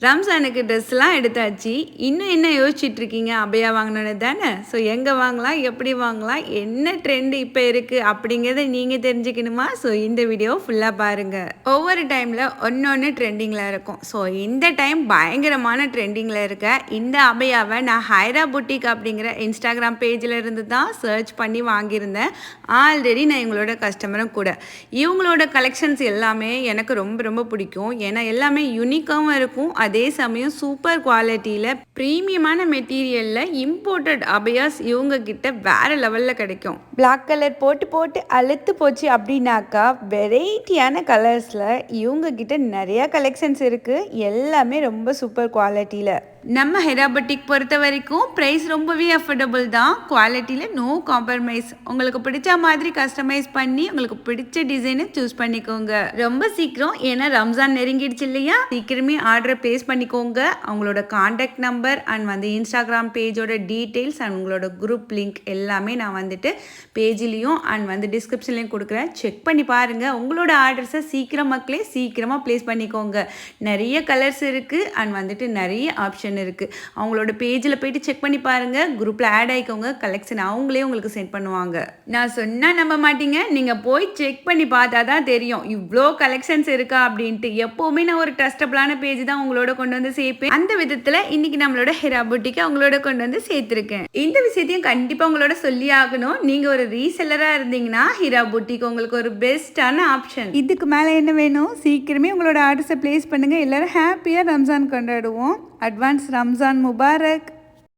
ரம்ஜானுக்கு ட்ரெஸ்லாம் எடுத்தாச்சு. இன்னும் என்ன யோசிச்சுட்டு இருக்கீங்க? அபயா வாங்கணும்னு தானே? ஸோ எங்கே வாங்கலாம்? எப்படி வாங்கலாம்? என்ன ட்ரெண்ட் இப்போ இருக்குது? அப்படிங்கிறத நீங்கள் தெரிஞ்சுக்கணுமா? ஸோ இந்த வீடியோ ஃபுல்லாக பாருங்கள். ஒவ்வொரு டைமில் ஒன்று ட்ரெண்டிங்கில் இருக்கும். ஸோ இந்த டைம் பயங்கரமான ட்ரெண்டிங்கில் இருக்க இந்த அபயாவை நான் ஹைரா புட்டிக் அப்படிங்கிற இன்ஸ்டாகிராம் பேஜில் இருந்து தான் சர்ச் பண்ணி வாங்கியிருந்தேன். ஆல்ரெடி நான் இவங்களோட கஸ்டமரும் கூட. இவங்களோட கலெக்ஷன்ஸ் எல்லாமே எனக்கு ரொம்ப ரொம்ப பிடிக்கும். ஏன்னா எல்லாமே யூனிக்காகவும் இருக்கும். அதே சமயம் சூப்பர் குவாலிட்டியில் ப்ரீமியமான மெட்டீரியலில் இம்போர்ட்டட் அபயாஸ் இவங்க கிட்ட வேறு லெவலில் கிடைக்கும். பிளாக் கலர் போட்டு போட்டு அழுத்து போச்சு அப்படின்னாக்கா வெரைட்டியான கலர்ஸில் இவங்க கிட்ட நிறையா கலெக்ஷன்ஸ் இருக்குது. எல்லாமே ரொம்ப சூப்பர் குவாலிட்டியில். நம்ம ஹைரா புட்டிக் பொறுத்த வரைக்கும் ப்ரைஸ் ரொம்பவே அஃபோர்டபுள் தான். குவாலிட்டியில் நோ காம்ப்ரமைஸ். உங்களுக்கு பிடிச்ச மாதிரி கஸ்டமைஸ் பண்ணி உங்களுக்கு பிடிச்ச டிசைனை சூஸ் பண்ணிக்கோங்க. ரொம்ப சீக்கிரம், ஏன்னா ரம்ஜான் நெருங்கிடுச்சு இல்லையா, சீக்கிரமே ஆர்டரை ப்ளேஸ் பண்ணிக்கோங்க. அவங்களோட காண்டாக்ட் நம்பர் அண்ட் இன்ஸ்டாகிராம் பேஜோட டீட்டெயில்ஸ் அண்ட் உங்களோட குரூப் லிங்க் எல்லாமே நான் பேஜ்லேயும் அண்ட் டிஸ்கிரிப்ஷன்லேயும் கொடுக்குறேன். செக் பண்ணி பாருங்கள். உங்களோட ஆர்டர்ஸை சீக்கிரமாக ப்ளேஸ் பண்ணிக்கோங்க. நிறைய கலர்ஸ் இருக்குது அண்ட் நிறைய ஆப்ஷன் இருக்குது. அவங்களோட பேஜில் போயிட்டு செக் பண்ணி பாருங்கள். குரூப்பில் ஆட் ஆகிக்கோங்க. கலெக்ஷன் அவங்களே உங்களுக்கு சென்ட் பண்ணுவாங்க. நான் சொன்னால் நம்ப மாட்டீங்க, நீங்கள் போய் செக் பண்ணி பார்த்தா தான் தெரியும் இவ்வளோ கலெக்ஷன்ஸ் இருக்கா அப்படின்ட்டு. எப்போவுமே நான் ஒரு ட்ரஸ்டபிளான பேஜ் தான் உங்களோட கொண்டு சேர்ப்பேன். அந்த விதத்தில் இன்னைக்கு நம்மளோட ஹைரா புட்டிக்கை அவங்களோட கொண்டு சேர்த்துருக்கேன். இந்த விஷயத்தையும் கண்டிப்பாக உங்களோட சொல்லி ஆகணும். நீங்கள் ஒரு ரீசெல்லராக இருந்தீங்கன்னா ஹைரா புட்டிக் உங்களுக்கு ஒரு பெஸ்ட்டான ஆப்ஷன். இதுக்கு மேலே என்ன வேணும்? சீக்கிரமே உங்களோட ஆர்டர்ஸை ப்ளேஸ் பண்ணுங்கள். எல்லோரும் ஹாப்பியாக ரம்ஜான் கொண்டாடுவோம். Advance Ramzan Mubarak.